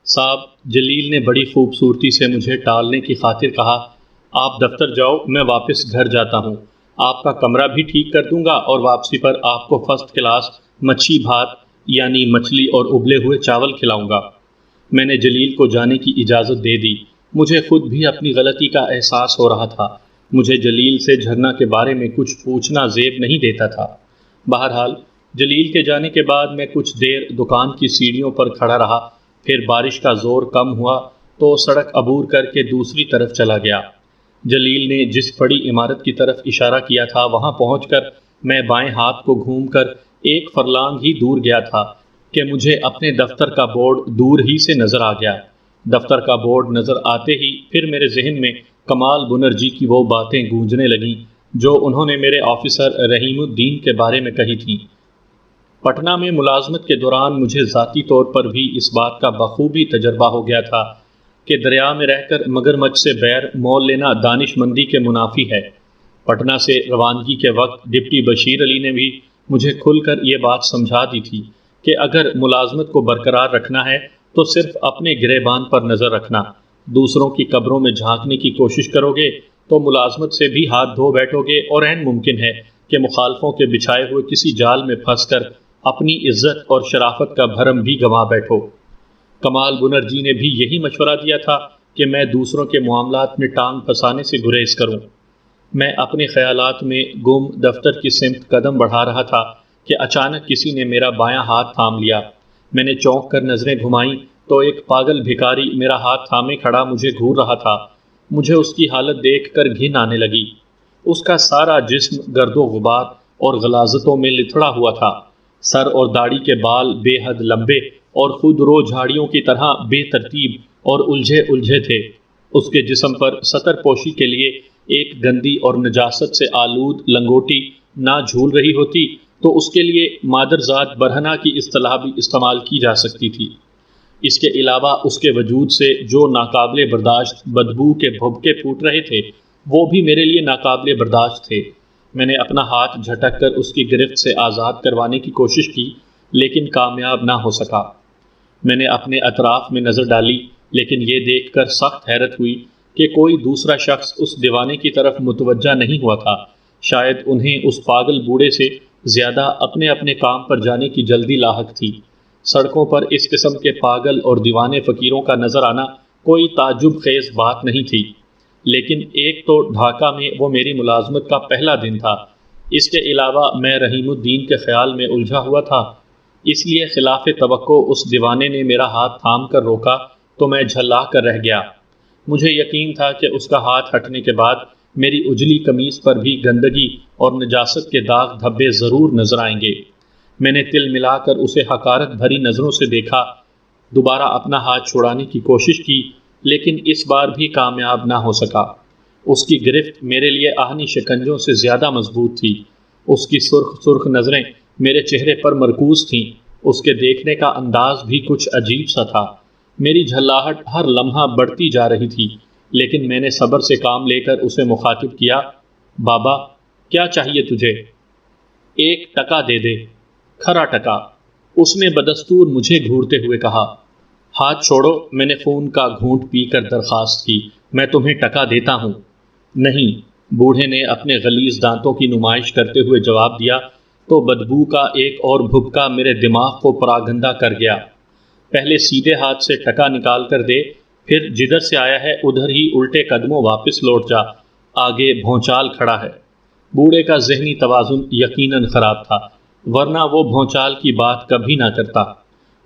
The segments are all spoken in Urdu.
صاحب، جلیل نے بڑی خوبصورتی سے مجھے ٹالنے کی خاطر کہا، آپ دفتر جاؤ، میں واپس گھر جاتا ہوں۔ آپ کا کمرہ بھی ٹھیک کر دوں گا اور واپسی پر آپ کو فرسٹ کلاس مچھی بھات یعنی مچھلی اور ابلے ہوئے چاول کھلاؤں گا۔ میں نے جلیل کو جانے کی اجازت دے دی۔ مجھے خود بھی اپنی غلطی کا احساس ہو رہا تھا۔ مجھے جلیل سے جھرنا کے بارے میں کچھ پوچھنا زیب نہیں دیتا تھا۔ بہرحال جلیل کے جانے کے بعد میں کچھ دیر دکان کی سیڑھیوں پر کھڑا رہا، پھر بارش کا زور کم ہوا تو سڑک عبور کر کے دوسری طرف چلا گیا۔ جلیل نے جس بڑی عمارت کی طرف اشارہ کیا تھا وہاں پہنچ کر میں بائیں ہاتھ کو گھوم کر ایک فرلانگ ہی دور گیا تھا کہ مجھے اپنے دفتر کا بورڈ دور ہی سے نظر آ گیا۔ دفتر کا بورڈ نظر آتے ہی پھر میرے ذہن میں کمال بنرجی کی وہ باتیں گونجنے لگیں جو انہوں نے میرے آفیسر رحیم الدین کے بارے میں کہی تھیں۔ پٹنہ میں ملازمت کے دوران مجھے ذاتی طور پر بھی اس بات کا بخوبی تجربہ ہو گیا تھا کہ دریا میں رہ کر مگرمچھ سے بیر مول لینا دانش مندی کے منافی ہے۔ پٹنہ سے روانگی کے وقت ڈپٹی بشیر علی نے بھی مجھے کھل کر یہ بات سمجھا دی تھی کہ اگر ملازمت کو برقرار رکھنا ہے تو صرف اپنے گریبان پر نظر رکھنا، دوسروں کی قبروں میں جھانکنے کی کوشش کرو گے تو ملازمت سے بھی ہاتھ دھو بیٹھو گے اور عین ممکن ہے کہ مخالفوں کے بچھائے ہوئے کسی جال میں پھنس کر اپنی عزت اور شرافت کا بھرم بھی گنوا بیٹھو۔ کمال بنرجی نے بھی یہی مشورہ دیا تھا کہ میں دوسروں کے معاملات میں ٹانگ پھنسانے سے گریز کروں۔ میں اپنے خیالات میں گم دفتر کی سمت قدم بڑھا رہا تھا کہ اچانک کسی نے میرا بایاں ہاتھ تھام لیا۔ میں نے چونک کر نظریں گھمائیں تو ایک پاگل بھکاری میرا ہاتھ تھامے کھڑا مجھے گھور رہا تھا۔ مجھے اس کی حالت دیکھ کر گھن آنے لگی۔ اس کا سارا جسم گرد و غبار اور غلاظتوں میں لتھڑا ہوا تھا۔ سر اور داڑھی کے بال بے حد لمبے اور خود رو جھاڑیوں کی طرح بے ترتیب اور الجھے الجھے تھے۔ اس کے جسم پر سطر پوشی کے لیے ایک گندی اور نجاست سے آلود لنگوٹی نہ جھول رہی ہوتی تو اس کے لیے مادرزاد برہنہ کی اصطلاح بھی استعمال کی جا سکتی تھی۔ اس کے علاوہ اس کے وجود سے جو ناقابل برداشت بدبو کے بھبکے پھوٹ رہے تھے وہ بھی میرے لیے ناقابل برداشت تھے۔ میں نے اپنا ہاتھ جھٹک کر اس کی گرفت سے آزاد کروانے کی کوشش کی لیکن کامیاب نہ ہو سکا۔ میں نے اپنے اطراف میں نظر ڈالی لیکن یہ دیکھ کر سخت حیرت ہوئی کہ کوئی دوسرا شخص اس دیوانے کی طرف متوجہ نہیں ہوا تھا۔ شاید انہیں اس پاگل بوڑھے سے زیادہ اپنے اپنے کام پر جانے کی جلدی لاحق تھی۔ سڑکوں پر اس قسم کے پاگل اور دیوانے فقیروں کا نظر آنا کوئی تعجب خیز بات نہیں تھی، لیکن ایک تو ڈھاکہ میں وہ میری ملازمت کا پہلا دن تھا، اس کے علاوہ میں رحیم الدین کے خیال میں الجھا ہوا تھا، اس لیے خلاف توقع اس دیوانے نے میرا ہاتھ تھام کر روکا تو میں جھلا کر رہ گیا۔ مجھے یقین تھا کہ اس کا ہاتھ ہٹنے کے بعد میری اجلی قمیص پر بھی گندگی اور نجاست کے داغ دھبے ضرور نظر آئیں گے۔ میں نے تل ملا کر اسے حقارت بھری نظروں سے دیکھا، دوبارہ اپنا ہاتھ چھڑانے کی کوشش کی لیکن اس بار بھی کامیاب نہ ہو سکا۔ اس کی گرفت میرے لیے آہنی شکنجوں سے زیادہ مضبوط تھی۔ اس کی سرخ سرخ نظریں میرے چہرے پر مرکوز تھیں۔ اس کے دیکھنے کا انداز بھی کچھ عجیب سا تھا۔ میری جھلاہٹ ہر لمحہ بڑھتی جا رہی تھی لیکن میں نے صبر سے کام لے کر اسے مخاطب کیا، بابا کیا چاہیے تجھے؟ ایک ٹکا دے دے، کھرا ٹکا، اس نے بدستور مجھے گھورتے ہوئے کہا۔ ہاتھ چھوڑو، میں نے خون کا گھونٹ پی کر درخواست کی، میں تمہیں ٹکا دیتا ہوں۔ نہیں، بوڑھے نے اپنے غلیظ دانتوں کی نمائش کرتے ہوئے جواب دیا تو بدبو کا ایک اور بھبکا میرے دماغ کو پراگندہ کر گیا۔ پہلے سیدھے ہاتھ سے ٹکا نکال کر دے، پھر جدھر سے آیا ہے ادھر ہی الٹے قدموں واپس لوٹ جا، آگے بھونچال کھڑا ہے۔ بوڑھے کا ذہنی توازن یقیناً خراب تھا ورنہ وہ بھونچال کی بات کبھی نہ کرتا۔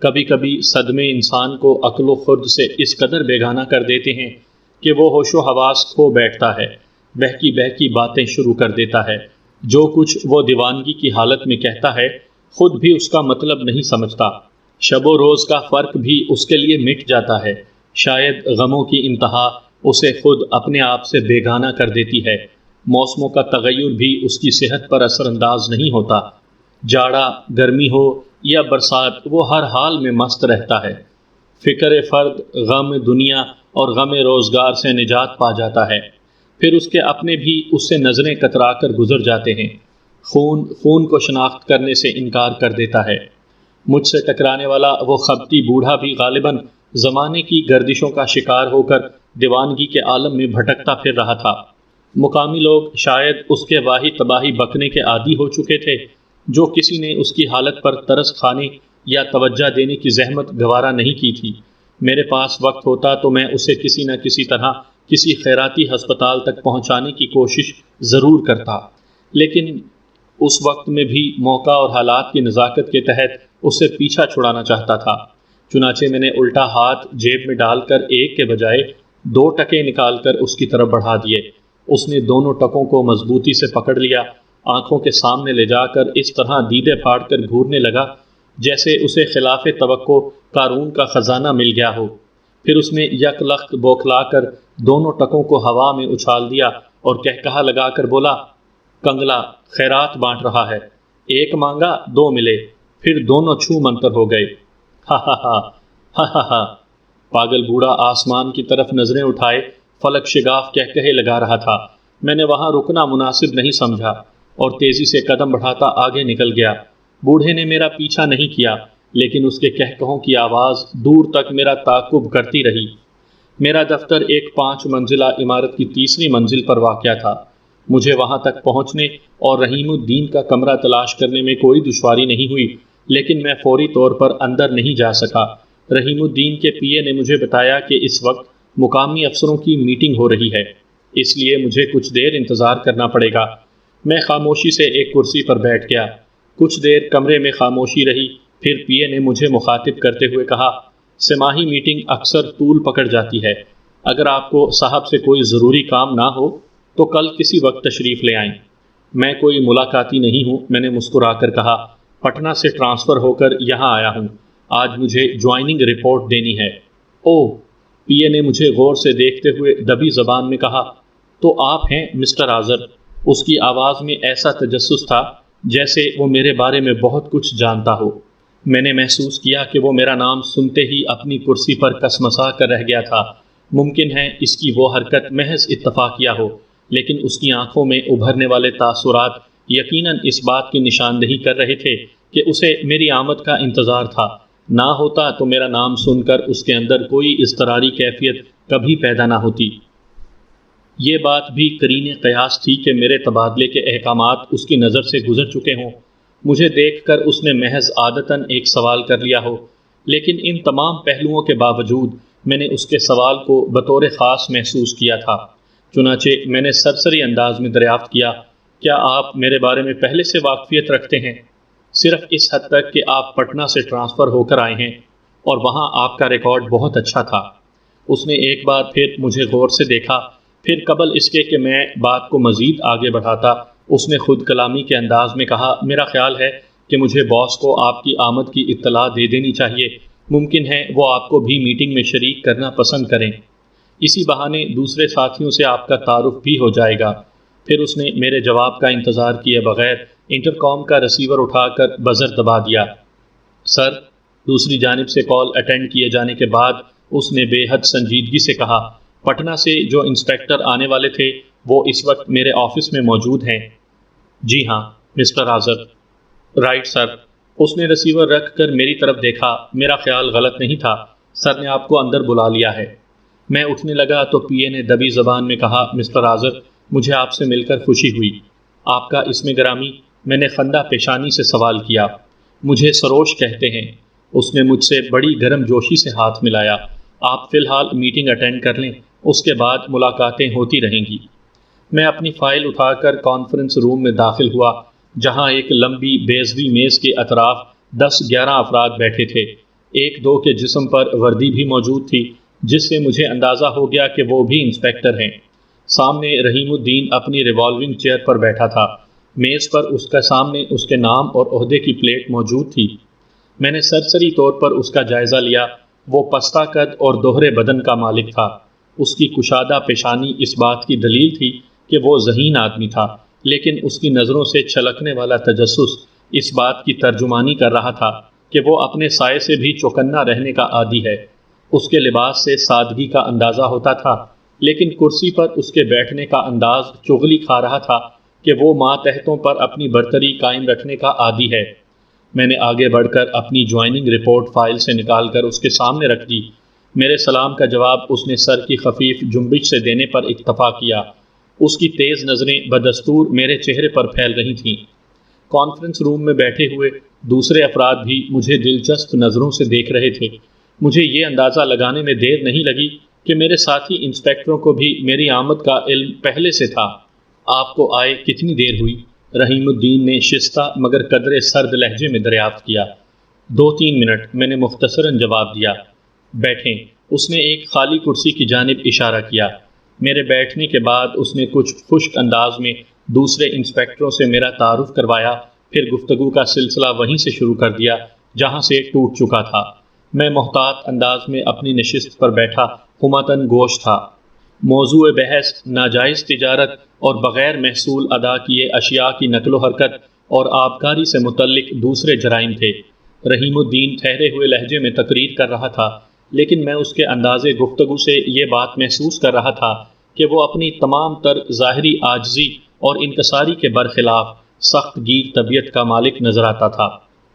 کبھی کبھی صدمے انسان کو عقل و خرد سے اس قدر بیگانہ کر دیتے ہیں کہ وہ ہوش و حواس کھو بیٹھتا ہے، بہکی بہکی باتیں شروع کر دیتا ہے۔ جو کچھ وہ دیوانگی کی حالت میں کہتا ہے خود بھی اس کا مطلب نہیں سمجھتا۔ شب و روز کا فرق بھی اس کے لیے مٹ جاتا ہے۔ شاید غموں کی انتہا اسے خود اپنے آپ سے بیگانہ کر دیتی ہے۔ موسموں کا تغیر بھی اس کی صحت پر اثر انداز نہیں ہوتا۔ جاڑا، گرمی ہو یا برسات، وہ ہر حال میں مست رہتا ہے۔ فکر فرد، غم دنیا اور غم روزگار سے نجات پا جاتا ہے، پھر اس کے اپنے بھی اس سے نظریں کترا کر گزر جاتے ہیں۔ خون کو شناخت کرنے سے انکار کر دیتا ہے۔ مجھ سے ٹکرانے والا وہ خبتی بوڑھا بھی غالباً زمانے کی گردشوں کا شکار ہو کر دیوانگی کے عالم میں بھٹکتا پھر رہا تھا۔ مقامی لوگ شاید اس کے واہی تباہی بکنے کے عادی ہو چکے تھے، جو کسی نے اس کی حالت پر ترس کھانے یا توجہ دینے کی زحمت گوارا نہیں کی تھی۔ میرے پاس وقت ہوتا تو میں اسے کسی نہ کسی طرح کسی خیراتی ہسپتال تک پہنچانے کی کوشش ضرور کرتا، لیکن اس وقت میں بھی موقع اور حالات کی نزاکت کے تحت اسے پیچھا چھڑانا چاہتا تھا۔ چنانچہ میں نے الٹا ہاتھ جیب میں ڈال کر ایک کے بجائے 2 ٹکے نکال کر اس کی طرف بڑھا دیے۔ اس نے دونوں ٹکوں کو مضبوطی سے پکڑ لیا، آنکھوں کے سامنے لے جا کر اس طرح دیدے پھاڑ کر گھورنے لگا جیسے اسے خلاف توقع قارون کا خزانہ مل گیا ہو۔ پھر اس نے یک لخت بوکھلا کر دونوں ٹکوں کو ہوا میں اچھال دیا اور کہکہا لگا کر بولا، کنگلا خیرات بانٹ رہا ہے، 1 مانگا 2 ملے، پھر دونوں چھو منتر ہو گئے۔ ہا ہا ہا ہا ہا ہا۔ پاگل بوڑھا آسمان کی طرف نظریں اٹھائے فلک شگاف کہکہے لگا رہا تھا۔ میں نے وہاں رکنا مناسب نہیں سمجھا اور تیزی سے قدم بڑھاتا آگے نکل گیا۔ بوڑھے نے میرا پیچھا نہیں کیا، لیکن اس کے کہکہوں کی آواز دور تک میرا تعاقب کرتی رہی۔ میرا دفتر ایک 5 منزلہ عمارت کی 3ری منزل پر واقع تھا۔ مجھے وہاں تک پہنچنے اور رحیم الدین کا کمرہ تلاش کرنے میں کوئی دشواری نہیں ہوئی، لیکن میں فوری طور پر اندر نہیں جا سکا۔ رحیم الدین کے پی اے نے مجھے بتایا کہ اس وقت مقامی افسروں کی میٹنگ ہو رہی ہے، اس لیے مجھے کچھ دیر انتظار کرنا پڑے گا۔ میں خاموشی سے ایک کرسی پر بیٹھ گیا۔ کچھ دیر کمرے میں خاموشی رہی، پھر پی اے نے مجھے مخاطب کرتے ہوئے کہا، سماہی میٹنگ اکثر طول پکڑ جاتی ہے، اگر آپ کو صاحب سے کوئی ضروری کام نہ ہو تو کل کسی وقت تشریف لے آئیں۔ میں کوئی ملاقاتی نہیں ہوں، میں نے مسکرا کر کہا، پٹنہ سے ٹرانسفر ہو کر یہاں آیا ہوں، آج مجھے جوائننگ رپورٹ دینی ہے۔ اوہ، پی اے نے مجھے غور سے دیکھتے ہوئے دبی زبان میں کہا، تو آپ ہیں مسٹر آذر؟ اس کی آواز میں ایسا تجسس تھا جیسے وہ میرے بارے میں بہت کچھ جانتا ہو۔ میں نے محسوس کیا کہ وہ میرا نام سنتے ہی اپنی کرسی پر کسمسا کر رہ گیا تھا۔ ممکن ہے اس کی وہ حرکت محض اتفاقیہ ہو، لیکن اس کی آنکھوں میں ابھرنے والے تاثرات یقیناً اس بات کی نشاندہی کر رہے تھے کہ اسے میری آمد کا انتظار تھا۔ نہ ہوتا تو میرا نام سن کر اس کے اندر کوئی اضطراری کیفیت کبھی پیدا نہ ہوتی۔ یہ بات بھی قرین قیاس تھی کہ میرے تبادلے کے احکامات اس کی نظر سے گزر چکے ہوں، مجھے دیکھ کر اس نے محض عادتاً ایک سوال کر لیا ہو، لیکن ان تمام پہلوؤں کے باوجود میں نے اس کے سوال کو بطور خاص محسوس کیا تھا۔ چنانچہ میں نے سرسری انداز میں دریافت کیا، کیا آپ میرے بارے میں پہلے سے واقفیت رکھتے ہیں؟ صرف اس حد تک کہ آپ پٹنہ سے ٹرانسفر ہو کر آئے ہیں اور وہاں آپ کا ریکارڈ بہت اچھا تھا۔ اس نے ایک بار پھر مجھے غور سے دیکھا، پھر قبل اس کے کہ میں بات کو مزید آگے بڑھاتا اس نے خود کلامی کے انداز میں کہا، میرا خیال ہے کہ مجھے باس کو آپ کی آمد کی اطلاع دے دینی چاہیے، ممکن ہے وہ آپ کو بھی میٹنگ میں شریک کرنا پسند کریں، اسی بہانے دوسرے ساتھیوں سے آپ کا تعارف بھی ہو جائے گا۔ پھر اس نے میرے جواب کا انتظار کیے بغیر انٹرکام کا ریسیور اٹھا کر بزر دبا دیا۔ سر، دوسری جانب سے کال اٹینڈ کیے جانے کے بعد اس نے بے حد سنجیدگی سے کہا، پٹنہ سے جو انسپیکٹر آنے والے تھے وہ اس وقت میرے آفس میں موجود ہیں۔ جی ہاں مسٹر آذر۔ Right sir. اس نے ریسیور رکھ کر میری طرف دیکھا، میرا خیال غلط نہیں تھا، سر نے آپ کو اندر بلا لیا ہے۔ میں اٹھنے لگا تو پی اے نے دبی زبان میں کہا، مسٹر آذر، مجھے آپ سے مل کر خوشی ہوئی۔ آپ کا اسم گرامی؟ میں نے خندہ پیشانی سے سوال کیا۔ مجھے سروش کہتے ہیں۔ اس نے مجھ سے بڑی گرم جوشی سے ہاتھ ملایا۔ آپ فی الحال میٹنگ اٹینڈ کر لیں، اس کے بعد ملاقاتیں ہوتی رہیں گی۔ میں اپنی فائل اٹھا کر کانفرنس روم میں داخل ہوا، جہاں ایک لمبی بیضوی میز کے اطراف 10-11 افراد بیٹھے تھے۔ 1-2 کے جسم پر وردی بھی موجود تھی، جس سے مجھے اندازہ ہو گیا کہ وہ بھی انسپیکٹر ہیں۔ سامنے رحیم الدین اپنی ریوالونگ چیئر پر بیٹھا تھا، میز پر اس کے سامنے اس کے نام اور عہدے کی پلیٹ موجود تھی۔ میں نے سرسری طور پر اس کا جائزہ لیا۔ وہ پستہ قد اور دوہرے بدن کا مالک تھا۔ اس کی کشادہ پیشانی اس بات کی دلیل تھی کہ وہ ذہین آدمی تھا، لیکن اس کی نظروں سے چھلکنے والا تجسس اس بات کی ترجمانی کر رہا تھا کہ وہ اپنے سائے سے بھی چوکنا رہنے کا عادی ہے۔ اس کے لباس سے سادگی کا اندازہ ہوتا تھا، لیکن کرسی پر اس کے بیٹھنے کا انداز چغلی کھا رہا تھا کہ وہ ماتحتوں پر اپنی برتری قائم رکھنے کا عادی ہے۔ میں نے آگے بڑھ کر اپنی جوائننگ رپورٹ فائل سے نکال کر اس کے سامنے رکھ دی۔ میرے سلام کا جواب اس نے سر کی خفیف جنبش سے دینے پر اکتفا کیا۔ اس کی تیز نظریں بدستور میرے چہرے پر پھیل رہی تھیں۔ کانفرنس روم میں بیٹھے ہوئے دوسرے افراد بھی مجھے دلچسپ نظروں سے دیکھ رہے تھے۔ مجھے یہ اندازہ لگانے میں دیر نہیں لگی کہ میرے ساتھی انسپیکٹروں کو بھی میری آمد کا علم پہلے سے تھا۔ آپ کو آئے کتنی دیر ہوئی؟ رحیم الدین نے شستہ مگر قدرے سرد لہجے میں دریافت کیا۔ 2-3 منٹ، میں نے مختصراً جواب دیا۔ بیٹھیں۔ اس نے ایک خالی کرسی کی جانب اشارہ کیا۔ میرے بیٹھنے کے بعد اس نے کچھ خشک انداز میں دوسرے انسپیکٹروں سے میرا تعارف کروایا، پھر گفتگو کا سلسلہ وہیں سے شروع کر دیا جہاں سے ٹوٹ چکا تھا۔ میں محتاط انداز میں اپنی نشست پر بیٹھا ہمتاً گوش تھا۔ موضوع بحث ناجائز تجارت اور بغیر محصول ادا کیے اشیاء کی نقل و حرکت اور آبکاری سے متعلق دوسرے جرائم تھے۔ رحیم الدین ٹھہرے ہوئے لہجے میں تقریر کر رہا تھا، لیکن میں اس کے انداز گفتگو سے یہ بات محسوس کر رہا تھا کہ وہ اپنی تمام تر ظاہری عاجزی اور انکساری کے برخلاف سخت گیر طبیعت کا مالک نظر آتا تھا،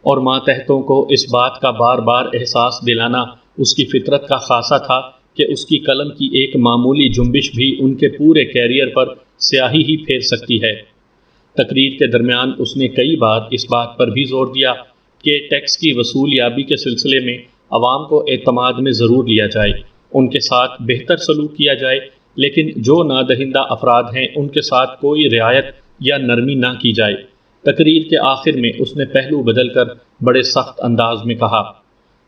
اور ماتحتوں کو اس بات کا بار بار احساس دلانا اس کی فطرت کا خاصہ تھا کہ اس کی قلم کی ایک معمولی جنبش بھی ان کے پورے کیریئر پر سیاہی ہی پھیر سکتی ہے۔ تقریر کے درمیان اس نے کئی بار اس بات پر بھی زور دیا کہ ٹیکس کی وصول یابی کے سلسلے میں عوام کو اعتماد میں ضرور لیا جائے، ان کے ساتھ بہتر سلوک کیا جائے، لیکن جو نادہندہ افراد ہیں ان کے ساتھ کوئی رعایت یا نرمی نہ کی جائے۔ تقریر کے آخر میں اس نے پہلو بدل کر بڑے سخت انداز میں کہا،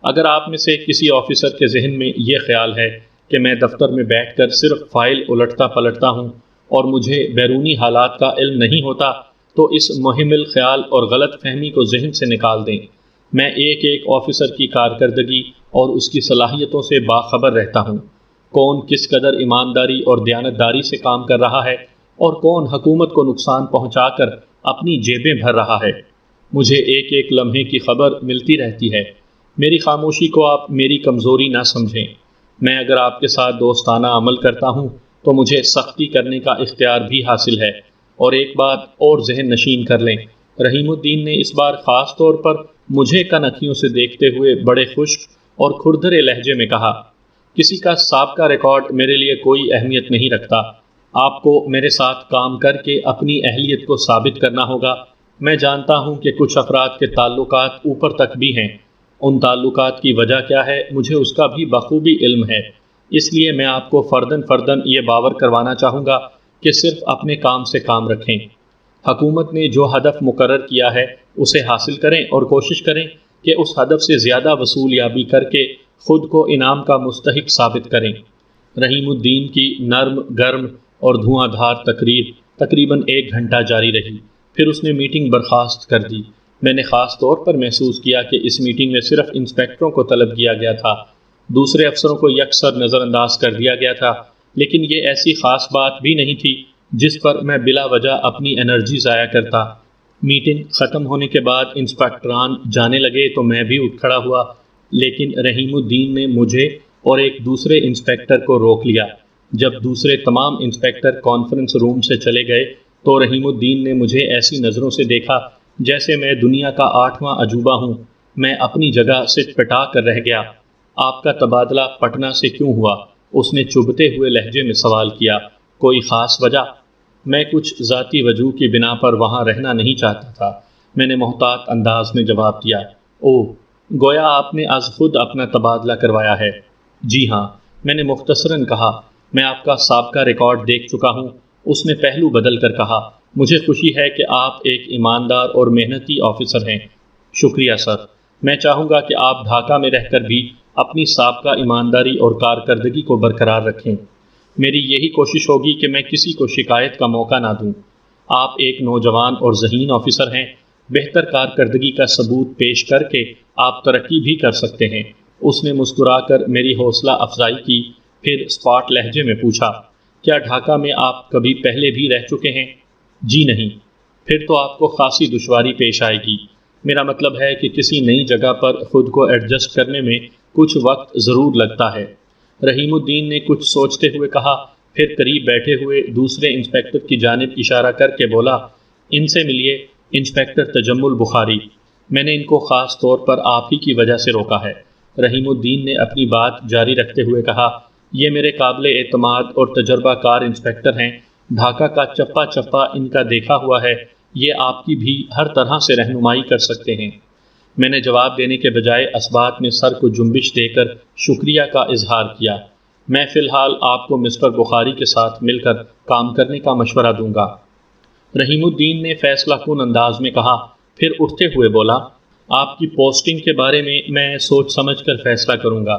اگر آپ میں سے کسی آفیسر کے ذہن میں یہ خیال ہے کہ میں دفتر میں بیٹھ کر صرف فائل الٹتا پلٹتا ہوں اور مجھے بیرونی حالات کا علم نہیں ہوتا، تو اس مہمل خیال اور غلط فہمی کو ذہن سے نکال دیں۔ میں ایک ایک آفیسر کی کارکردگی اور اس کی صلاحیتوں سے باخبر رہتا ہوں، کون کس قدر ایمانداری اور دیانتداری سے کام کر رہا ہے اور کون حکومت کو نقصان پہنچا کر اپنی جیبیں بھر رہا ہے۔ مجھے ایک ایک لمحے کی خبر ملتی رہتی ہے۔ میری خاموشی کو آپ میری کمزوری نہ سمجھیں۔ میں اگر آپ کے ساتھ دوستانہ عمل کرتا ہوں تو مجھے سختی کرنے کا اختیار بھی حاصل ہے۔ اور ایک بات اور ذہن نشین کر لیں، رحیم الدین نے اس بار خاص طور پر مجھے کن اکھیوں سے دیکھتے ہوئے بڑے خشک اور کھردرے لہجے میں کہا، کسی کا سابقہ ریکارڈ میرے لیے کوئی اہمیت نہیں رکھتا۔ آپ کو میرے ساتھ کام کر کے اپنی اہلیت کو ثابت کرنا ہوگا۔ میں جانتا ہوں کہ کچھ افراد کے تعلقات اوپر تک بھی ہیں، ان تعلقات کی وجہ کیا ہے مجھے اس کا بھی بخوبی علم ہے، اس لیے میں آپ کو فرداً یہ باور کروانا چاہوں گا کہ صرف اپنے کام سے کام رکھیں۔ حکومت نے جو ہدف مقرر کیا ہے اسے حاصل کریں اور کوشش کریں کہ اس ہدف سے زیادہ وصول یابی کر کے خود کو انعام کا مستحق ثابت کریں۔ رحیم الدین کی نرم گرم اور دھواں دھار تقریر تقریباً 1 گھنٹہ جاری رہی، پھر اس نے میٹنگ برخاست کر دی۔ میں نے خاص طور پر محسوس کیا کہ اس میٹنگ میں صرف انسپیکٹروں کو طلب کیا گیا تھا، دوسرے افسروں کو یکسر نظر انداز کر دیا گیا تھا، لیکن یہ ایسی خاص بات بھی نہیں تھی جس پر میں بلا وجہ اپنی انرجی ضائع کرتا۔ میٹنگ ختم ہونے کے بعد انسپیکٹران جانے لگے تو میں بھی اٹھ کھڑا ہوا، لیکن رحیم الدین نے مجھے اور ایک دوسرے انسپیکٹر کو روک لیا۔ جب دوسرے تمام انسپیکٹر کانفرنس روم سے چلے گئے تو رحیم الدین نے مجھے ایسی نظروں سے دیکھا جیسے میں دنیا کا 8واں عجوبہ ہوں۔ میں اپنی جگہ سٹ پٹا کر رہ گیا۔ آپ کا تبادلہ پٹنہ سے کیوں ہوا؟ اس نے چبھتے ہوئے لہجے میں سوال کیا۔ کوئی خاص وجہ؟ میں کچھ ذاتی وجوہ کی بنا پر وہاں رہنا نہیں چاہتا تھا، میں نے محتاط انداز میں جواب دیا۔ اوہ، گویا آپ نے از خود اپنا تبادلہ کروایا ہے۔ جی ہاں، میں نے مختصراً کہا۔ میں آپ کا سابقہ ریکارڈ دیکھ چکا ہوں، اس نے پہلو بدل کر کہا۔ مجھے خوشی ہے کہ آپ ایک ایماندار اور محنتی آفیسر ہیں۔ شکریہ سر، میں چاہوں گا کہ آپ ڈھاکہ میں رہ کر بھی اپنی سابقہ ایمانداری اور کارکردگی کو برقرار رکھیں۔ میری یہی کوشش ہوگی کہ میں کسی کو شکایت کا موقع نہ دوں۔ آپ ایک نوجوان اور ذہین آفیسر ہیں، بہتر کارکردگی کا ثبوت پیش کر کے آپ ترقی بھی کر سکتے ہیں۔ اس نے مسکرا کر میری حوصلہ افزائی کی، پھر اسپاٹ لہجے میں پوچھا، کیا ڈھاکہ میں آپ کبھی پہلے بھی رہ چکے ہیں؟ جی نہیں۔ پھر تو آپ کو خاصی دشواری پیش آئے گی۔ میرا مطلب ہے کہ کسی نئی جگہ پر خود کو ایڈجسٹ کرنے میں کچھ وقت ضرور لگتا ہے۔ رحیم الدین نے کچھ سوچتے ہوئے کہا، پھر قریب بیٹھے ہوئے دوسرے انسپیکٹر کی جانب اشارہ کر کے بولا، ان سے ملیے، انسپیکٹر تجمل بخاری۔ میں نے ان کو خاص طور پر آپ ہی کی وجہ سے روکا ہے۔ رحیم الدین نے اپنی بات جاری رکھتے ہوئے کہا، یہ میرے قابل اعتماد اور تجربہ کار انسپکٹر ہیں، ڈھاکہ کا چپا چپا ان کا دیکھا ہوا ہے، یہ آپ کی بھی ہر طرح سے رہنمائی کر سکتے ہیں۔ میں نے جواب دینے کے بجائے اثبات میں سر کو جنبش دے کر شکریہ کا اظہار کیا۔ میں فی الحال آپ کو مسٹر بخاری کے ساتھ مل کر کام کرنے کا مشورہ دوں گا۔ رحیم الدین نے فیصلہ کن انداز میں کہا، پھر اٹھتے ہوئے بولا، آپ کی پوسٹنگ کے بارے میں میں سوچ سمجھ کر فیصلہ کروں گا۔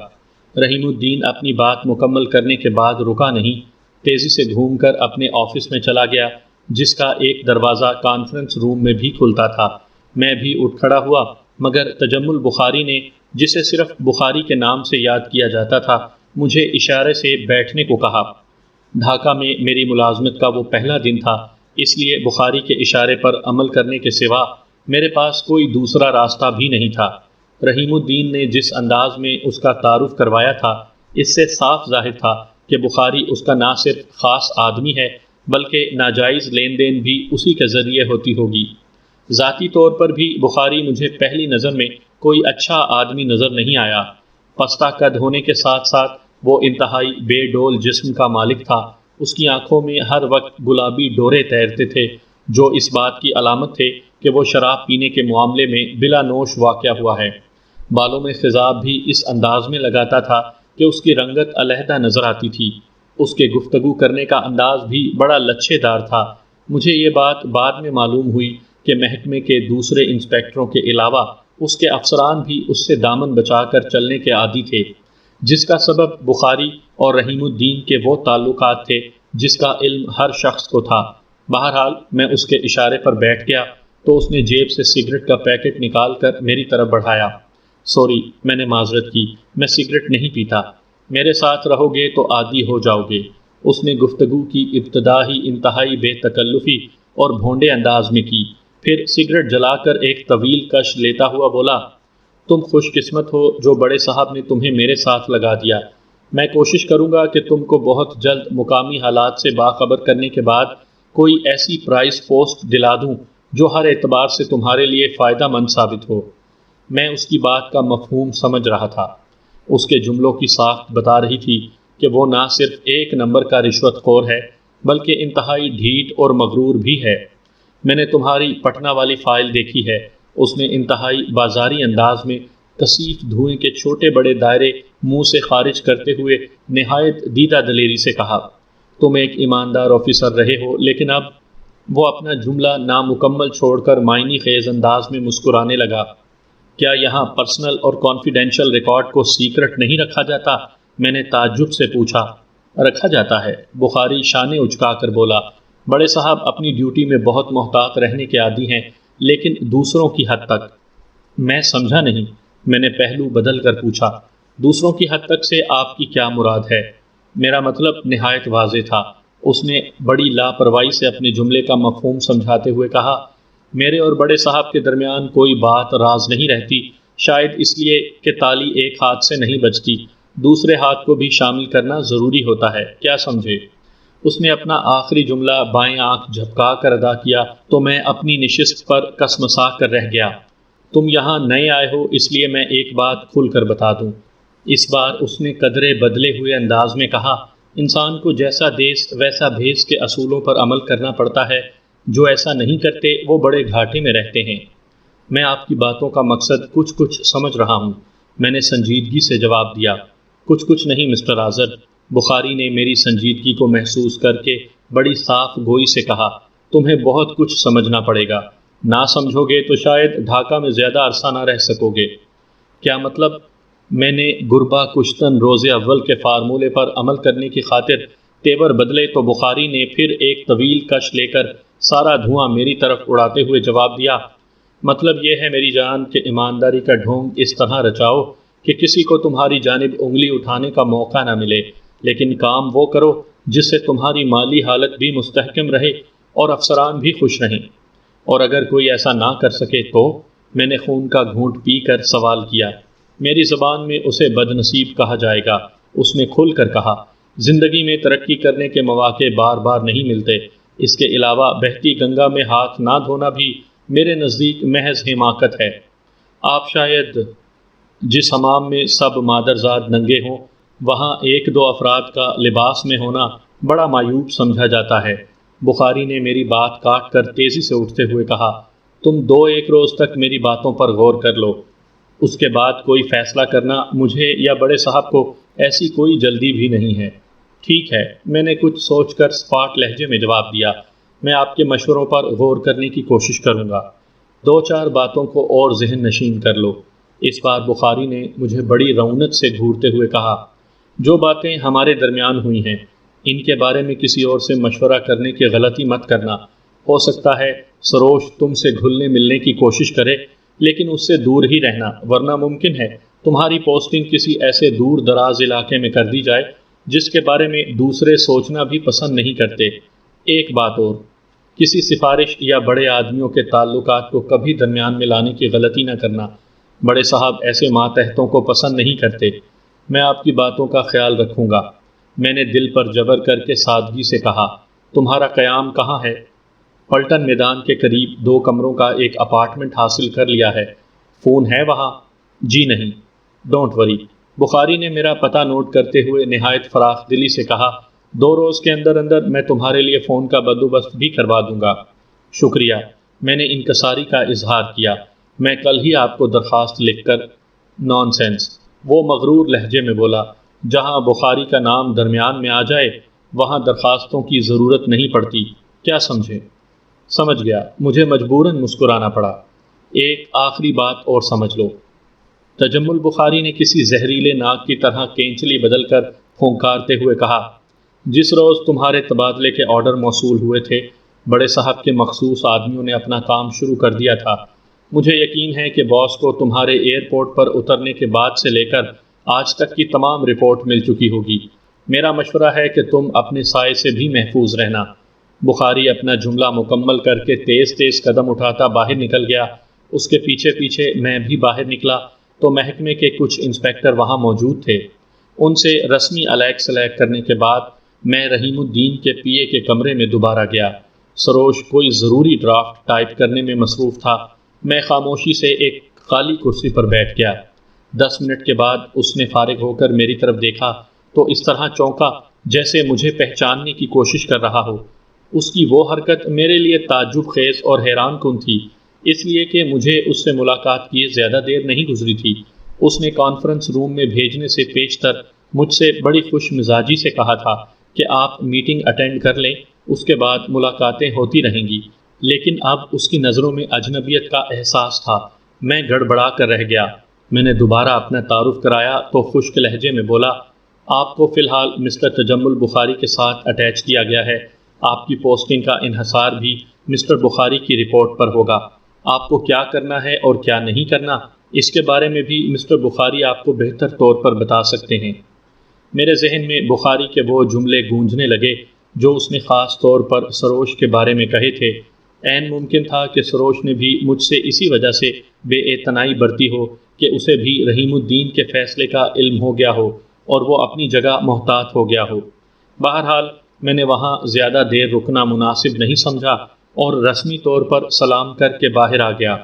رحیم الدین اپنی بات مکمل کرنے کے بعد رکا نہیں، تیزی سے گھوم کر اپنے آفس میں چلا گیا، جس کا ایک دروازہ کانفرنس روم میں بھی کھلتا تھا۔ میں بھی اٹھ کھڑا ہوا، مگر تجمل بخاری نے، جسے صرف بخاری کے نام سے یاد کیا جاتا تھا، مجھے اشارے سے بیٹھنے کو کہا۔ ڈھاکہ میں میری ملازمت کا وہ پہلا دن تھا، اس لیے بخاری کے اشارے پر عمل کرنے کے سوا میرے پاس کوئی دوسرا راستہ بھی نہیں تھا۔ رحیم الدین نے جس انداز میں اس کا تعارف کروایا تھا، اس سے صاف ظاہر تھا کہ بخاری اس کا نہ صرف خاص آدمی ہے بلکہ ناجائز لین دین بھی اسی کے ذریعے ہوتی ہوگی۔ ذاتی طور پر بھی بخاری مجھے پہلی نظر میں کوئی اچھا آدمی نظر نہیں آیا۔ پستہ قد ہونے کے ساتھ ساتھ وہ انتہائی بے ڈول جسم کا مالک تھا۔ اس کی آنکھوں میں ہر وقت گلابی ڈورے تیرتے تھے، جو اس بات کی علامت تھے کہ وہ شراب پینے کے معاملے میں بلا نوش واقع ہوا ہے۔ بالوں میں خضاب بھی اس انداز میں لگاتا تھا کہ اس کی رنگت علیحدہ نظر آتی تھی۔ اس کے گفتگو کرنے کا انداز بھی بڑا لچھے دار تھا۔ مجھے یہ بات بعد میں معلوم ہوئی کہ محکمے کے دوسرے انسپکٹروں کے علاوہ اس کے افسران بھی اس سے دامن بچا کر چلنے کے عادی تھے، جس کا سبب بخاری اور رحیم الدین کے وہ تعلقات تھے جس کا علم ہر شخص کو تھا۔ بہرحال میں اس کے اشارے پر بیٹھ گیا تو اس نے جیب سے سگریٹ کا پیکٹ نکال کر میری طرف بڑھایا۔ سوری، میں نے معذرت کی، میں سگریٹ نہیں پیتا، میرے ساتھ رہو گے تو عادی ہو جاؤ گے۔ اس نے گفتگو کی ابتدا ہی انتہائی بے تکلفی اور بھونڈے انداز میں کی، پھر سگریٹ جلا کر ایک طویل کش لیتا ہوا بولا، تم خوش قسمت ہو جو بڑے صاحب نے تمہیں میرے ساتھ لگا دیا۔ میں کوشش کروں گا کہ تم کو بہت جلد مقامی حالات سے باخبر کرنے کے بعد کوئی ایسی پرائز پوسٹ دلا دوں جو ہر اعتبار سے تمہارے لیے فائدہ مند ثابت ہو۔ میں اس کی بات کا مفہوم سمجھ رہا تھا۔ اس کے جملوں کی ساخت بتا رہی تھی کہ وہ نہ صرف ایک نمبر کا رشوت خور ہے بلکہ انتہائی ڈھیٹ اور مغرور بھی ہے۔ میں نے تمہاری پٹنہ والی فائل دیکھی ہے، اس نے انتہائی بازاری انداز میں کثیف دھوئیں کے چھوٹے بڑے دائرے منہ سے خارج کرتے ہوئے نہایت دیدہ دلیری سے کہا، تم ایک ایماندار آفیسر رہے ہو، لیکن اب… وہ اپنا جملہ نامکمل چھوڑ کر معنی خیز انداز میں مسکرانے لگا۔ کیا یہاں پرسنل اور کانفیڈینشیل ریکارڈ کو سیکرٹ نہیں رکھا جاتا؟ میں نے تعجب سے پوچھا۔ رکھا جاتا ہے، بخاری شانے اچکا کر بولا۔ بڑے صاحب اپنی ڈیوٹی میں بہت محتاط رہنے کے عادی ہیں، لیکن دوسروں کی حد تک۔ میں سمجھا نہیں۔ میں نے پہلو بدل کر پوچھا، دوسروں کی حد تک سے آپ کی کیا مراد ہے؟ میرا مطلب نہایت واضح تھا۔ اس نے بڑی لاپرواہی سے اپنے جملے کا مفہوم سمجھاتے ہوئے کہا، میرے اور بڑے صاحب کے درمیان کوئی بات راز نہیں رہتی، شاید اس لیے کہ تالی ایک ہاتھ سے نہیں بجتی، دوسرے ہاتھ کو بھی شامل کرنا ضروری ہوتا ہے، کیا سمجھے؟ اس نے اپنا آخری جملہ بائیں آنکھ جھپکا کر ادا کیا تو میں اپنی نشست پر کسمسا کر رہ گیا۔ تم یہاں نئے آئے ہو، اس لیے میں ایک بات کھل کر بتا دوں۔ اس بار اس نے قدرے بدلے ہوئے انداز میں کہا، انسان کو جیسا دیس ویسا بھیس کے اصولوں پر عمل کرنا پڑتا ہے، جو ایسا نہیں کرتے وہ بڑے گھاٹے میں رہتے ہیں۔ میں آپ کی باتوں کا مقصد کچھ سمجھ رہا ہوں، میں نے سنجیدگی سے جواب دیا۔ کچھ نہیں مسٹر آذر، بخاری نے میری سنجیدگی کو محسوس کر کے بڑی صاف گوئی سے کہا، تمہیں بہت کچھ سمجھنا پڑے گا، نہ سمجھو گے تو شاید ڈھاکہ میں زیادہ عرصہ نہ رہ سکو گے۔ کیا مطلب؟ میں نے گربا کشتن روز اول کے فارمولے پر عمل کرنے کی خاطر تیور بدلے تو بخاری نے پھر ایک طویل کش لے کر سارا دھواں میری طرف اڑاتے ہوئے جواب دیا، مطلب یہ ہے میری جان کہ ایمانداری کا ڈھونگ اس طرح رچاؤ کہ کسی کو تمہاری جانب انگلی اٹھانے کا موقع نہ ملے، لیکن کام وہ کرو جس سے تمہاری مالی حالت بھی مستحکم رہے اور افسران بھی خوش رہیں، اور اگر کوئی ایسا نہ کر سکے تو… میں نے خون کا گھونٹ پی کر سوال کیا۔ میری زبان میں اسے بد نصیب کہا جائے گا، اس نے کھل کر کہا، زندگی میں ترقی کرنے کے مواقع بار بار نہیں ملتے، اس کے علاوہ بہتی گنگا میں ہاتھ نہ دھونا بھی میرے نزدیک محض حماقت ہے۔ آپ شاید… جس حمام میں سب مادرزاد ننگے ہوں وہاں ایک دو افراد کا لباس میں ہونا بڑا معیوب سمجھا جاتا ہے۔ بخاری نے میری بات کاٹ کر تیزی سے اٹھتے ہوئے کہا، تم 2-1 روز تک میری باتوں پر غور کر لو، اس کے بعد کوئی فیصلہ کرنا مجھے یا بڑے صاحب کو ایسی کوئی جلدی بھی نہیں ہے۔ ٹھیک ہے، میں نے کچھ سوچ کر سپاٹ لہجے میں جواب دیا، میں آپ کے مشوروں پر غور کرنے کی کوشش کروں گا۔ 2-4 باتوں کو اور ذہن نشین کر لو۔ اس بار بخاری نے مجھے بڑی رعونت سے گھورتے ہوئے کہا، جو باتیں ہمارے درمیان ہوئی ہیں ان کے بارے میں کسی اور سے مشورہ کرنے کی غلطی مت کرنا۔ ہو سکتا ہے سروش تم سے گھلنے ملنے کی کوشش کرے، لیکن اس سے دور ہی رہنا، ورنہ ممکن ہے تمہاری پوسٹنگ کسی ایسے دور دراز علاقے میں کر دی جائے جس کے بارے میں دوسرے سوچنا بھی پسند نہیں کرتے۔ ایک بات اور، کسی سفارش یا بڑے آدمیوں کے تعلقات کو کبھی درمیان میں لانے کی غلطی نہ کرنا۔ بڑے صاحب ایسے ماتحتوں کو پسند نہیں کرتے۔ میں آپ کی باتوں کا خیال رکھوں گا۔ میں نے دل پر جبر کر کے سادگی سے کہا، تمہارا قیام کہاں ہے؟ پلٹن میدان کے قریب 2 کمروں کا ایک اپارٹمنٹ حاصل کر لیا ہے۔ فون ہے وہاں؟ جی نہیں۔ Don't worry. بخاری نے میرا پتہ نوٹ کرتے ہوئے نہایت فراخ دلی سے کہا، 2 روز کے اندر اندر میں تمہارے لیے فون کا بندوبست بھی کروا دوں گا۔ شکریہ، میں نے انکساری کا اظہار کیا۔ میں کل ہی آپ کو درخواست لکھ کر۔ نان سینس، وہ مغرور لہجے میں بولا، جہاں بخاری کا نام درمیان میں آ جائے وہاں درخواستوں کی ضرورت نہیں پڑتی، کیا سمجھے؟ سمجھ گیا، مجھے مجبوراً مسکرانا پڑا۔ ایک آخری بات اور سمجھ لو۔ تجمل بخاری نے کسی زہریلے ناگ کی طرح کینچلی بدل کر پھونکارتے ہوئے کہا، جس روز تمہارے تبادلے کے آرڈر موصول ہوئے تھے بڑے صاحب کے مخصوص آدمیوں نے اپنا کام شروع کر دیا تھا۔ مجھے یقین ہے کہ باس کو تمہارے ایئرپورٹ پر اترنے کے بعد سے لے کر آج تک کی تمام رپورٹ مل چکی ہوگی۔ میرا مشورہ ہے کہ تم اپنے سائے سے بھی محفوظ رہنا۔ بخاری اپنا جملہ مکمل کر کے تیز تیز قدم اٹھاتا باہر نکل گیا۔ اس کے پیچھے پیچھے میں بھی باہر نکلا تو محکمے کے کچھ انسپیکٹر وہاں موجود تھے۔ ان سے رسمی الیک سلیک کرنے کے بعد میں رحیم الدین کے پی اے کے کمرے میں دوبارہ گیا۔ سروش کوئی ضروری ڈرافٹ ٹائپ کرنے میں مصروف تھا۔ میں خاموشی سے ایک خالی کرسی پر بیٹھ گیا۔ 10 منٹ کے بعد اس نے فارغ ہو کر میری طرف دیکھا تو اس طرح چونکا جیسے مجھے پہچاننے کی کوشش کر رہا ہو۔ اس کی وہ حرکت میرے لیے تعجب خیز اور حیران کن تھی، اس لیے کہ مجھے اس سے ملاقات کیے زیادہ دیر نہیں گزری تھی۔ اس نے کانفرنس روم میں بھیجنے سے پیشتر مجھ سے بڑی خوش مزاجی سے کہا تھا کہ آپ میٹنگ اٹینڈ کر لیں، اس کے بعد ملاقاتیں ہوتی رہیں گی۔ لیکن اب اس کی نظروں میں اجنبیت کا احساس تھا۔ میں گڑبڑا کر رہ گیا۔ میں نے دوبارہ اپنا تعارف کرایا تو خشک لہجے میں بولا، آپ کو فی الحال مسٹر تجمل بخاری کے ساتھ اٹیچ کیا گیا ہے۔ آپ کی پوسٹنگ کا انحصار بھی مسٹر بخاری کی رپورٹ پر ہوگا۔ آپ کو کیا کرنا ہے اور کیا نہیں کرنا، اس کے بارے میں بھی مسٹر بخاری آپ کو بہتر طور پر بتا سکتے ہیں۔ میرے ذہن میں بخاری کے وہ جملے گونجنے لگے جو اس نے خاص طور پر سروش کے بارے میں کہے تھے۔ عین ممکن تھا کہ سروش نے بھی مجھ سے اسی وجہ سے بے اعتنائی برتی ہو کہ اسے بھی رحیم الدین کے فیصلے کا علم ہو گیا ہو اور وہ اپنی جگہ محتاط ہو گیا ہو۔ بہرحال میں نے وہاں زیادہ دیر رکنا مناسب نہیں سمجھا اور رسمی طور پر سلام کر کے باہر آ گیا۔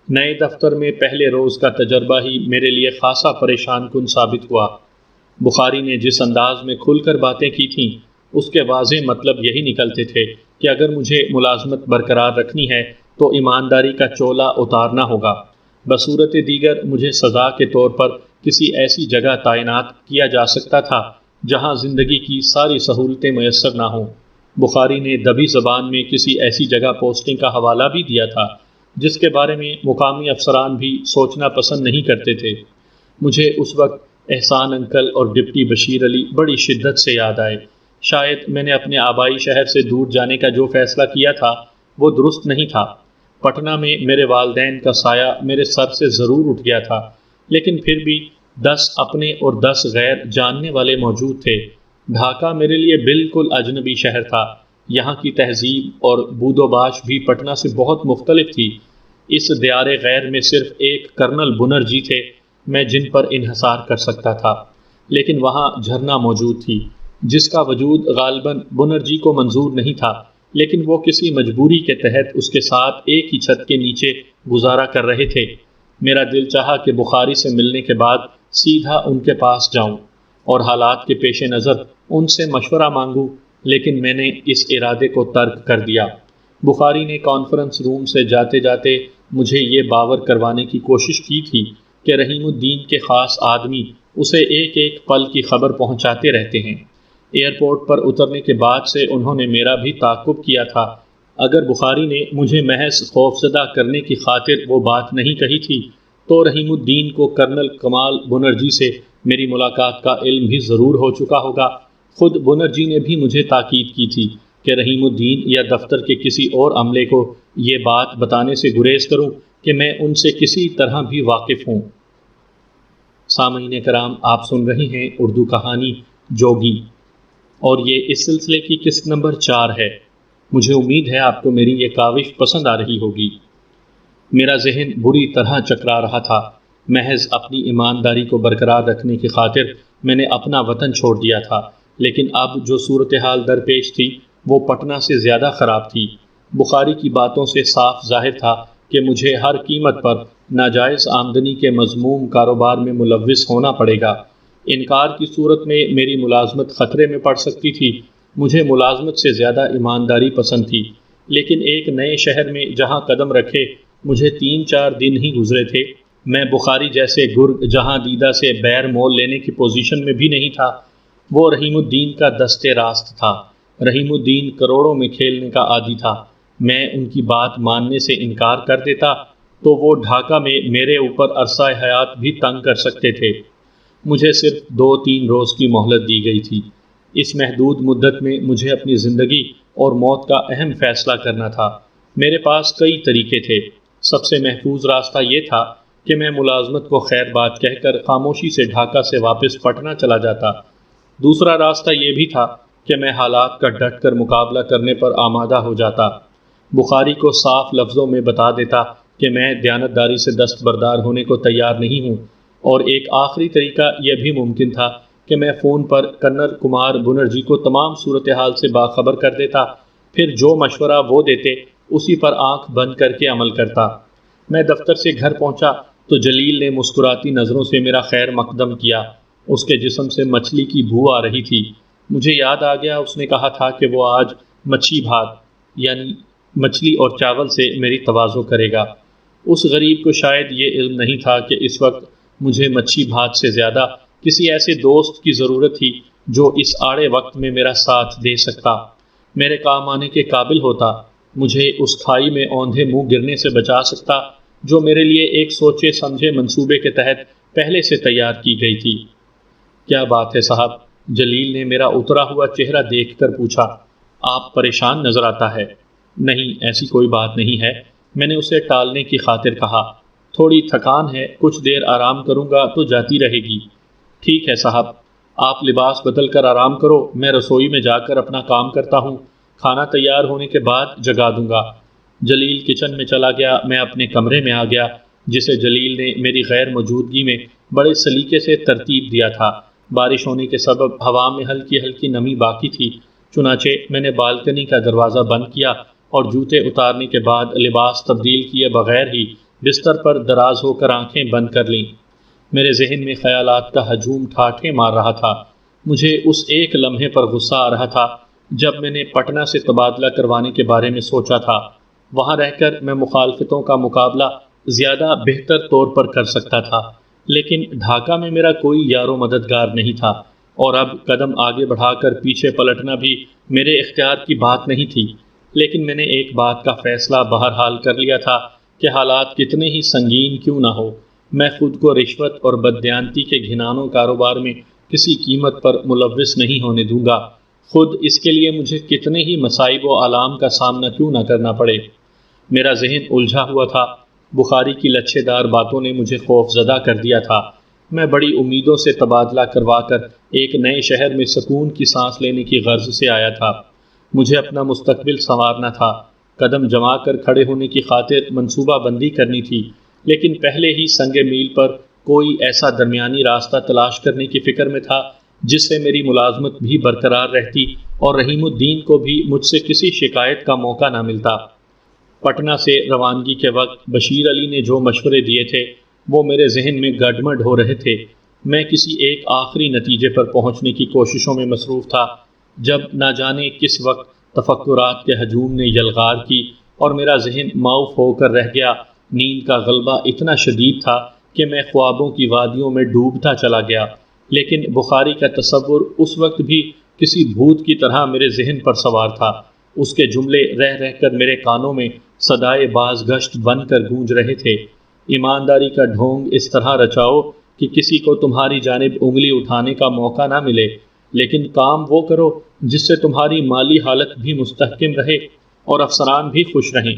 نئے دفتر میں پہلے روز کا تجربہ ہی میرے لیے خاصا پریشان کن ثابت ہوا۔ بخاری نے جس انداز میں کھل کر باتیں کی تھیں اس کے واضح مطلب یہی نکلتے تھے کہ اگر مجھے ملازمت برقرار رکھنی ہے تو ایمانداری کا چولا اتارنا ہوگا۔ بصورت دیگر مجھے سزا کے طور پر کسی ایسی جگہ تعینات کیا جا سکتا تھا جہاں زندگی کی ساری سہولتیں میسر نہ ہوں۔ بخاری نے دبی زبان میں کسی ایسی جگہ پوسٹنگ کا حوالہ بھی دیا تھا جس کے بارے میں مقامی افسران بھی سوچنا پسند نہیں کرتے تھے۔ مجھے اس وقت احسان انکل اور ڈپٹی بشیر علی بڑی شدت سے یاد آئے۔ شاید میں نے اپنے آبائی شہر سے دور جانے کا جو فیصلہ کیا تھا وہ درست نہیں تھا۔ پٹنہ میں میرے والدین کا سایہ میرے سر سے ضرور اٹھ گیا تھا، لیکن پھر بھی 10 اپنے اور 10 غیر جاننے والے موجود تھے۔ ڈھاکہ میرے لیے بالکل اجنبی شہر تھا۔ یہاں کی تہذیب اور بود و باش بھی پٹنہ سے بہت مختلف تھی۔ اس دیار غیر میں صرف ایک کرنل بنرجی تھے میں جن پر انحصار کر سکتا تھا، لیکن وہاں جھرنا موجود تھی جس کا وجود غالباً بنرجی کو منظور نہیں تھا، لیکن وہ کسی مجبوری کے تحت اس کے ساتھ ایک ہی چھت کے نیچے گزارا کر رہے تھے۔ میرا دل چاہا کہ بخاری سے ملنے کے بعد سیدھا ان کے پاس جاؤں اور حالات کے پیش نظر ان سے مشورہ مانگوں، لیکن میں نے اس ارادے کو ترک کر دیا۔ بخاری نے کانفرنس روم سے جاتے جاتے مجھے یہ باور کروانے کی کوشش کی تھی کہ رحیم الدین کے خاص آدمی اسے ایک ایک پل کی خبر پہنچاتے رہتے ہیں۔ ایئرپورٹ پر اترنے کے بعد سے انہوں نے میرا بھی تعاقب کیا تھا۔ اگر بخاری نے مجھے محض خوفزدہ کرنے کی خاطر وہ بات نہیں کہی تھی تو رحیم الدین کو کرنل کمال بنرجی سے میری ملاقات کا علم بھی ضرور ہو چکا ہوگا۔ خود بنرجی نے بھی مجھے تاکید کی تھی کہ رحیم الدین یا دفتر کے کسی اور عملے کو یہ بات بتانے سے گریز کروں کہ میں ان سے کسی طرح بھی واقف ہوں۔ سامعین کرام، آپ سن رہے ہیں اردو کہانی جوگی، اور یہ اس سلسلے کی قسط نمبر 4 ہے۔ مجھے امید ہے آپ کو میری یہ کاوش پسند آ رہی ہوگی۔ میرا ذہن بری طرح چکرا رہا تھا۔ محض اپنی ایمانداری کو برقرار رکھنے کی خاطر میں نے اپنا وطن چھوڑ دیا تھا، لیکن اب جو صورتحال درپیش تھی وہ پٹنہ سے زیادہ خراب تھی۔ بخاری کی باتوں سے صاف ظاہر تھا کہ مجھے ہر قیمت پر ناجائز آمدنی کے مذموم کاروبار میں ملوث ہونا پڑے گا۔ انکار کی صورت میں میری ملازمت خطرے میں پڑ سکتی تھی۔ مجھے ملازمت سے زیادہ ایمانداری پسند تھی، لیکن ایک نئے شہر میں جہاں قدم رکھے مجھے 3-4 دن ہی گزرے تھے، میں بخاری جیسے گرگ جہاں دیدہ سے بیر مول لینے کی پوزیشن میں بھی نہیں تھا۔ وہ رحیم الدین کا دست راست تھا۔ رحیم الدین کروڑوں میں کھیلنے کا عادی تھا۔ میں ان کی بات ماننے سے انکار کر دیتا تو وہ ڈھاکہ میں میرے اوپر عرصہ حیات بھی تنگ کر سکتے تھے۔ مجھے صرف 2-3 روز کی مہلت دی گئی تھی۔ اس محدود مدت میں مجھے اپنی زندگی اور موت کا اہم فیصلہ کرنا تھا۔ میرے پاس کئی طریقے تھے۔ سب سے محفوظ راستہ یہ تھا کہ میں ملازمت کو خیر بات کہہ کر خاموشی سے ڈھاکہ سے واپس پٹنہ چلا جاتا۔ دوسرا راستہ یہ بھی تھا کہ میں حالات کا ڈٹ کر مقابلہ کرنے پر آمادہ ہو جاتا، بخاری کو صاف لفظوں میں بتا دیتا کہ میں دیانتداری سے دستبردار ہونے کو تیار نہیں ہوں، اور ایک آخری طریقہ یہ بھی ممکن تھا کہ میں فون پر کرنل کمار بنرجی کو تمام صورتحال سے باخبر کر دیتا، پھر جو مشورہ وہ دیتے اسی پر آنکھ بند کر کے عمل کرتا۔ میں دفتر سے گھر پہنچا تو جلیل نے مسکراتی نظروں سے میرا خیر مقدم کیا۔ اس کے جسم سے مچھلی کی بو آ رہی تھی۔ مجھے یاد آ گیا اس نے کہا تھا کہ وہ آج مچھی بھات یعنی مچھلی اور چاول سے میری تواضع کرے گا۔ اس غریب کو شاید یہ علم نہیں تھا کہ اس وقت مجھے مچھی بھات سے زیادہ کسی ایسے دوست کی ضرورت تھی جو اس آڑے وقت میں میرا ساتھ دے سکتا، میرے کام آنے کے قابل ہوتا، مجھے اس کھائی میں اوندھے منہ گرنے سے بچا سکتا جو میرے لیے ایک سوچے سمجھے منصوبے کے تحت پہلے سے تیار کی گئی تھی۔ کیا بات ہے صاحب؟ جلیل نے میرا اترا ہوا چہرہ دیکھ کر پوچھا۔ آپ پریشان نظر آتا ہے۔ نہیں، ایسی کوئی بات نہیں ہے، میں نے اسے ٹالنے کی خاطر کہا۔ تھوڑی تھکان ہے، کچھ دیر آرام کروں گا تو جاتی رہے گی۔ ٹھیک ہے صاحب، آپ لباس بدل کر آرام کرو، میں رسوئی میں جا کر اپنا کام کرتا ہوں، کھانا تیار ہونے کے بعد جگا دوں گا۔ جلیل کچن میں چلا گیا۔ میں اپنے کمرے میں آ گیا جسے جلیل نے میری غیر موجودگی میں بڑے سلیقے سے ترتیب دیا تھا۔ بارش ہونے کے سبب ہوا میں ہلکی ہلکی نمی باقی تھی، چنانچہ میں نے بالکنی کا دروازہ بند کیا اور جوتے اتارنے کے بعد لباس تبدیل کیے بغیر ہی بستر پر دراز ہو کر آنکھیں بند کر لیں۔ میرے ذہن میں خیالات کا ہجوم ٹھاٹھے مار رہا تھا۔ مجھے اس ایک لمحے پر غصہ آ رہا تھا جب میں نے پٹنہ سے تبادلہ کروانے کے بارے میں سوچا تھا۔ وہاں رہ کر میں مخالفتوں کا مقابلہ زیادہ بہتر طور پر کر سکتا تھا، لیکن ڈھاکہ میں میرا کوئی یار و مددگار نہیں تھا، اور اب قدم آگے بڑھا کر پیچھے پلٹنا بھی میرے اختیار کی بات نہیں تھی۔ لیکن میں نے ایک بات کا فیصلہ بہرحال کر لیا تھا کہ حالات کتنے ہی سنگین کیوں نہ ہو، میں خود کو رشوت اور بددیانتی کے گھنانوں کاروبار میں کسی قیمت پر ملوث نہیں ہونے دوں گا، خود اس کے لیے مجھے کتنے ہی مصائب و آلام کا سامنا کیوں نہ کرنا پڑے۔ میرا ذہن الجھا ہوا تھا۔ بخاری کی لچھے دار باتوں نے مجھے خوف زدہ کر دیا تھا۔ میں بڑی امیدوں سے تبادلہ کروا کر ایک نئے شہر میں سکون کی سانس لینے کی غرض سے آیا تھا۔ مجھے اپنا مستقبل سنوارنا تھا، قدم جما کر کھڑے ہونے کی خاطر منصوبہ بندی کرنی تھی، لیکن پہلے ہی سنگ میل پر کوئی ایسا درمیانی راستہ تلاش کرنے کی فکر میں تھا جس سے میری ملازمت بھی برقرار رہتی اور رحیم الدین کو بھی مجھ سے کسی شکایت کا موقع نہ ملتا۔ پٹنہ سے روانگی کے وقت بشیر علی نے جو مشورے دیے تھے وہ میرے ذہن میں گڈمڈ ہو رہے تھے۔ میں کسی ایک آخری نتیجے پر پہنچنے کی کوششوں میں مصروف تھا جب نہ جانے کس وقت تفکرات کے ہجوم نے یلغار کی اور میرا ذہن معاف ہو کر رہ گیا۔ نیند کا غلبہ اتنا شدید تھا کہ میں خوابوں کی وادیوں میں ڈوبتا چلا گیا، لیکن بخاری کا تصور اس وقت بھی کسی بھوت کی طرح میرے ذہن پر سوار تھا۔ اس کے جملے رہ رہ کر میرے کانوں میں صدائے باز گشت بن کر گونج رہے تھے۔ ایمانداری کا ڈھونگ اس طرح رچاؤ کہ کسی کو تمہاری جانب انگلی اٹھانے کا موقع نہ ملے، لیکن کام وہ کرو جس سے تمہاری مالی حالت بھی مستحکم رہے اور افسران بھی خوش رہیں۔